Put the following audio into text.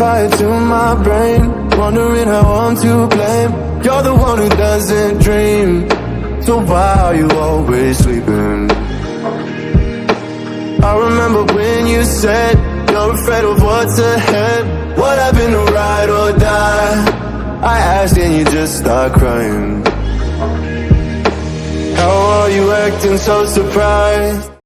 fire to my brain, wondering how I'm to blame. You're the one who doesn't dream, so why are you always sleeping? I remember when you said you're afraid of what's ahead. What happened to ride or die? I asked and you just start crying. How are you acting so surprised?